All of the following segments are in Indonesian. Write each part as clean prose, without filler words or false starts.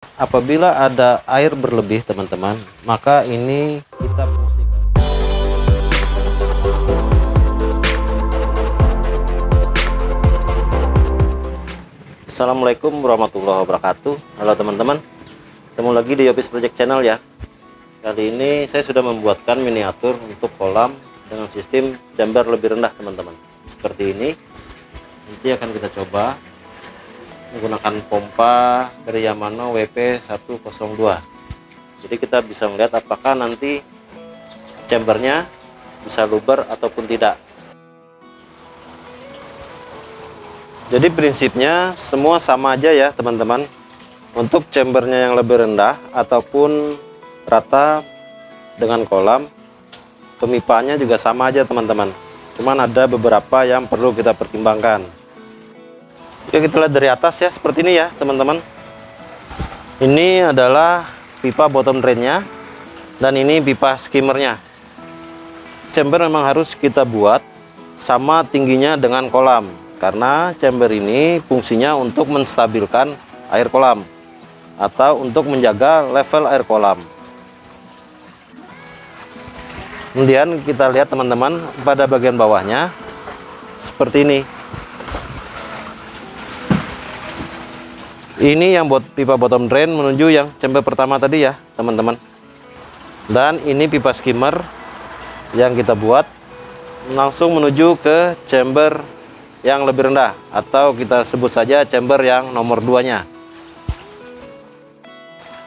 Apabila ada air berlebih teman-teman, maka ini kita fungsikan. Assalamualaikum warahmatullahi wabarakatuh. Halo teman-teman, ketemu lagi di Yopis Project Channel ya. Kali ini saya sudah membuatkan miniatur untuk kolam dengan sistem chamber lebih rendah teman-teman. Seperti ini. Nanti akan kita coba menggunakan pompa dari Yamaha WP102. Jadi kita bisa melihat apakah nanti chambernya bisa luber ataupun tidak. Jadi prinsipnya semua sama aja ya teman-teman. Untuk chambernya yang lebih rendah ataupun rata dengan kolam, pemipaannya juga sama aja teman-teman. Cuman ada beberapa yang perlu kita pertimbangkan. Oke, kita lihat dari atas ya, seperti ini ya teman-teman. Ini adalah pipa bottom drainnya, dan ini pipa skimmernya. Chamber memang harus kita buat sama tingginya dengan kolam, karena chamber ini fungsinya untuk menstabilkan air kolam atau untuk menjaga level air kolam. Kemudian kita lihat teman-teman pada bagian bawahnya seperti ini. Ini yang buat pipa bottom drain menuju yang chamber pertama tadi ya teman-teman. Dan ini pipa skimmer yang kita buat langsung menuju ke chamber yang lebih rendah, atau kita sebut saja chamber yang nomor 2 nya.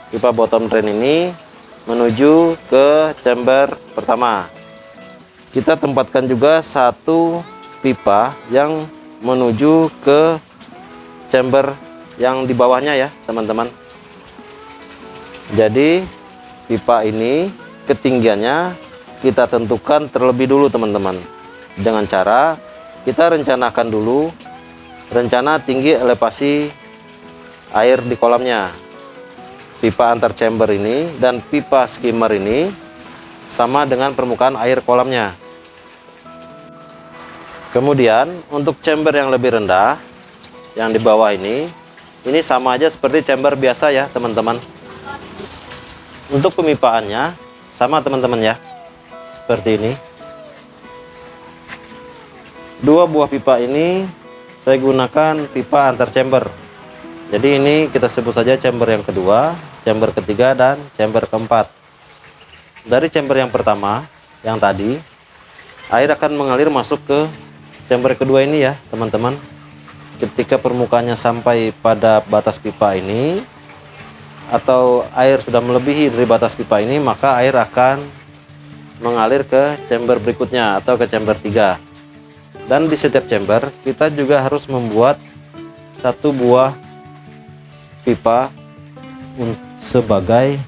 Pipa bottom drain ini menuju ke chamber pertama. Kita tempatkan juga satu pipa yang menuju ke chamber yang di bawahnya ya teman-teman. Jadi pipa ini ketinggiannya kita tentukan terlebih dulu teman-teman, dengan cara kita rencanakan dulu rencana tinggi elevasi air di kolamnya. Pipa antar chamber ini dan pipa skimmer ini sama dengan permukaan air kolamnya. Kemudian untuk chamber yang lebih rendah yang di bawah ini sama aja seperti chamber biasa ya teman-teman. Untuk pemipaannya sama teman-teman ya, seperti ini. Dua buah pipa ini saya gunakan pipa antar chamber. Jadi ini kita sebut saja chamber yang kedua, chamber ketiga, dan chamber keempat. Dari chamber yang pertama yang tadi, air akan mengalir masuk ke chamber kedua ini ya teman-teman. Ketika permukaannya sampai pada batas pipa ini, atau air sudah melebihi dari batas pipa ini, maka air akan mengalir ke chamber berikutnya atau ke chamber 3. Dan di setiap chamber kita juga harus membuat satu buah pipa sebagai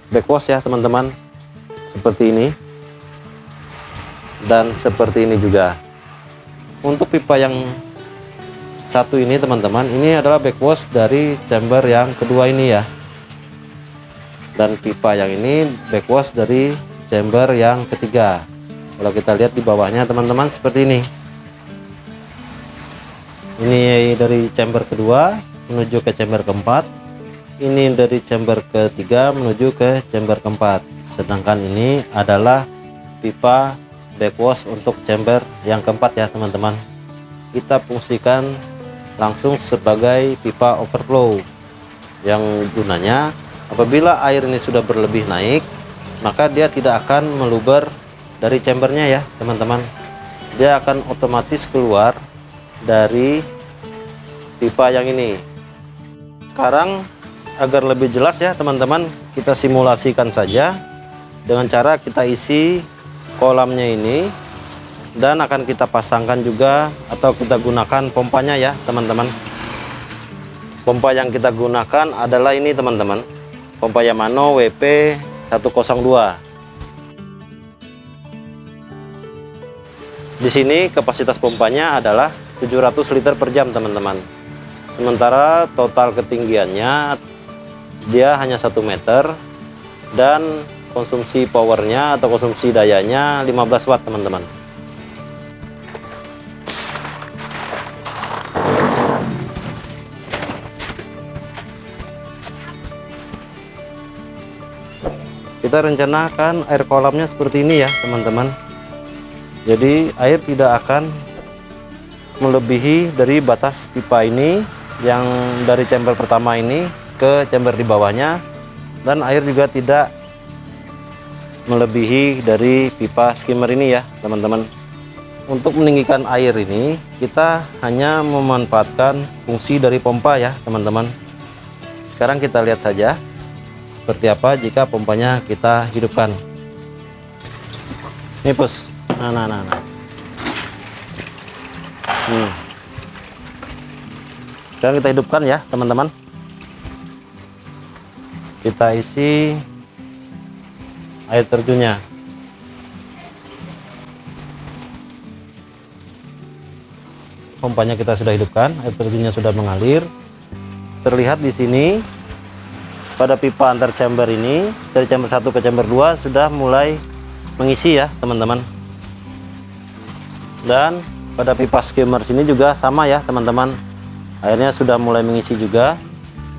backwash ya teman-teman, seperti ini dan seperti ini juga. Untuk pipa yang satu ini teman-teman, ini adalah backwash dari chamber yang kedua ini ya, dan pipa yang ini backwash dari chamber yang ketiga. Kalau kita lihat di bawahnya teman-teman seperti ini. Ini dari chamber kedua menuju ke chamber keempat, ini dari chamber ketiga menuju ke chamber keempat. Sedangkan ini adalah pipa backwash untuk chamber yang keempat ya teman-teman. Kita fungsikan langsung sebagai pipa overflow, yang gunanya apabila air ini sudah berlebih naik, maka dia tidak akan meluber dari chambernya ya teman-teman. Dia akan otomatis keluar dari pipa yang ini. Sekarang agar lebih jelas ya teman-teman, kita simulasikan saja dengan cara kita isi kolamnya ini, dan akan kita pasangkan juga atau kita gunakan pompanya ya teman-teman. Pompa yang kita gunakan adalah ini teman-teman, pompa Yamaha WP102. Di sini kapasitas pompanya adalah 700 liter per jam teman-teman. Sementara total ketinggiannya dia hanya 1 meter, dan konsumsi powernya atau konsumsi dayanya 15 watt teman-teman. kita rencanakan air kolamnya seperti ini ya teman-teman. Jadi air tidak akan melebihi dari batas pipa ini, yang dari chamber pertama ini ke chamber di bawahnya, dan air juga tidak melebihi dari pipa skimmer ini ya teman-teman. Untuk meninggikan air ini kita hanya memanfaatkan fungsi dari pompa ya teman-teman. Sekarang kita lihat saja seperti apa jika pompanya kita hidupkan. Ini pus. Nah. Sekarang kita hidupkan ya teman-teman. Kita isi air terjunnya. Pompanya kita sudah hidupkan, air terjunnya sudah mengalir. Terlihat di sini pada pipa antar chamber ini, dari chamber 1 ke chamber 2 sudah mulai mengisi ya teman-teman. Dan pada pipa skimmer sini juga sama ya teman-teman, airnya sudah mulai mengisi juga.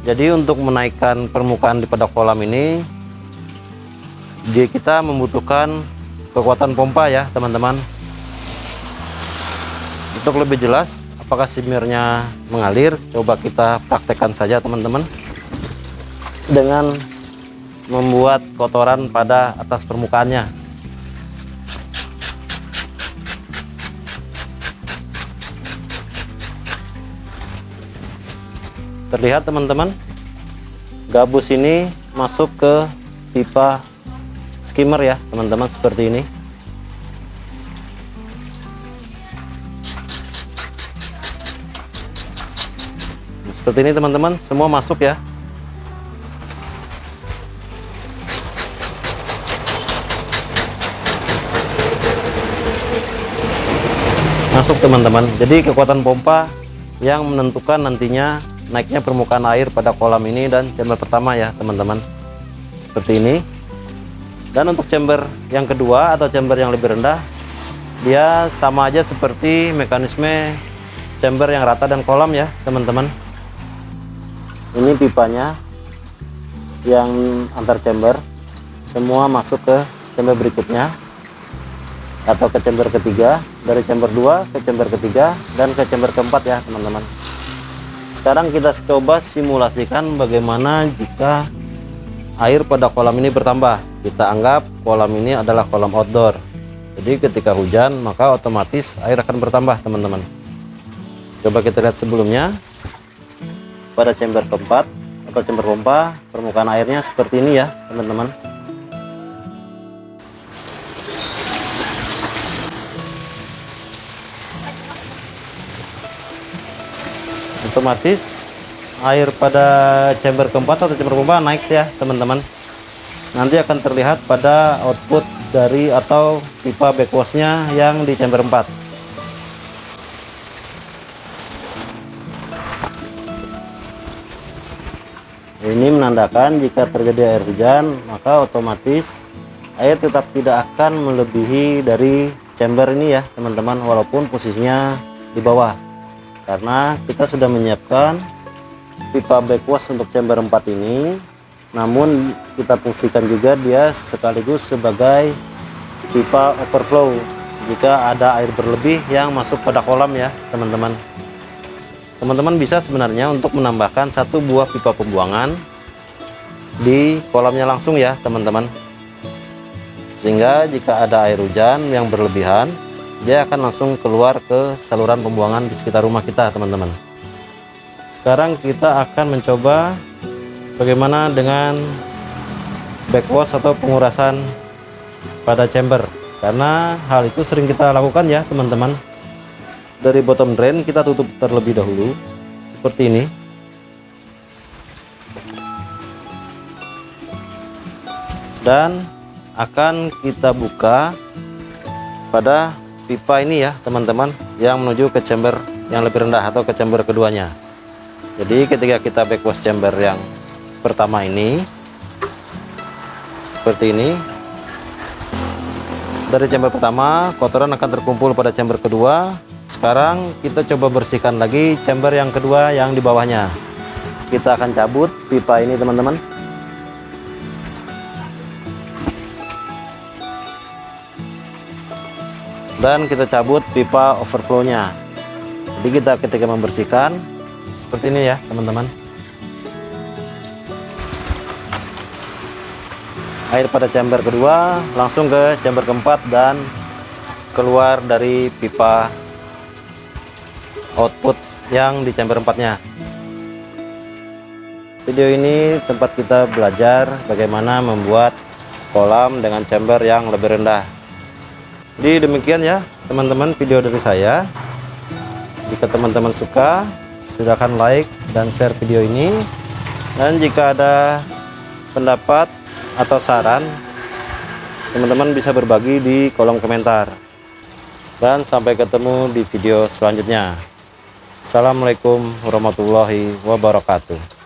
Jadi untuk menaikkan permukaan di pada kolam ini, kita membutuhkan kekuatan pompa ya teman-teman. Untuk lebih jelas apakah skimmernya mengalir, coba kita praktekkan saja teman-teman, dengan membuat kotoran pada atas permukaannya. Terlihat teman-teman, gabus ini masuk ke pipa skimmer ya teman-teman, seperti ini. Seperti ini teman-teman, semua masuk ya. Masuk teman-teman. Jadi kekuatan pompa yang menentukan nantinya naiknya permukaan air pada kolam ini dan chamber pertama ya teman-teman, seperti ini. Dan untuk chamber yang kedua atau chamber yang lebih rendah, dia sama aja seperti mekanisme chamber yang rata dan kolam ya teman-teman. Ini pipanya yang antar chamber, semua masuk ke chamber berikutnya atau ke chamber ketiga, dari chamber 2 ke chamber ketiga dan ke chamber keempat ya teman-teman. Sekarang kita coba simulasikan bagaimana jika air pada kolam ini bertambah. Kita anggap kolam ini adalah kolam outdoor, jadi ketika hujan maka otomatis air akan bertambah teman-teman. Coba kita lihat sebelumnya pada chamber keempat atau chamber pompa, permukaan airnya seperti ini ya teman-teman. Otomatis air pada chamber keempat atau chamber pompa naik ya teman-teman. Nanti akan terlihat pada output dari atau pipa backwashnya yang di chamber 4. Ini menandakan jika terjadi air hujan maka otomatis air tetap tidak akan melebihi dari chamber ini ya teman-teman, walaupun posisinya di bawah, karena kita sudah menyiapkan pipa backwash untuk chamber 4 ini. Namun kita fungsikan juga dia sekaligus sebagai pipa overflow jika ada air berlebih yang masuk pada kolam ya teman-teman. Teman-teman bisa sebenarnya untuk menambahkan satu buah pipa pembuangan di kolamnya langsung ya teman-teman, sehingga jika ada air hujan yang berlebihan dia akan langsung keluar ke saluran pembuangan di sekitar rumah kita teman-teman. Sekarang kita akan mencoba bagaimana dengan backwash atau pengurasan pada chamber, karena hal itu sering kita lakukan ya teman-teman. Dari bottom drain kita tutup terlebih dahulu seperti ini, dan akan kita buka pada pipa ini ya teman-teman, yang menuju ke chamber yang lebih rendah atau ke chamber keduanya. Jadi ketika kita backwash chamber yang pertama ini seperti ini, dari chamber pertama kotoran akan terkumpul pada chamber kedua. Sekarang kita coba bersihkan lagi chamber yang kedua yang di bawahnya. Kita akan cabut pipa ini teman-teman. dan kita cabut pipa overflow-nya. Jadi kita ketika membersihkan seperti ini ya teman-teman, air pada chamber kedua langsung ke chamber keempat dan keluar dari pipa output yang di chamber 4-nya. Video ini tempat kita belajar bagaimana membuat kolam dengan chamber yang lebih rendah. Jadi demikian ya teman-teman video dari saya. Jika teman-teman suka, silahkan like dan share video ini, dan jika ada pendapat atau saran, teman-teman bisa berbagi di kolom komentar. Dan sampai ketemu di video selanjutnya. Assalamualaikum warahmatullahi wabarakatuh.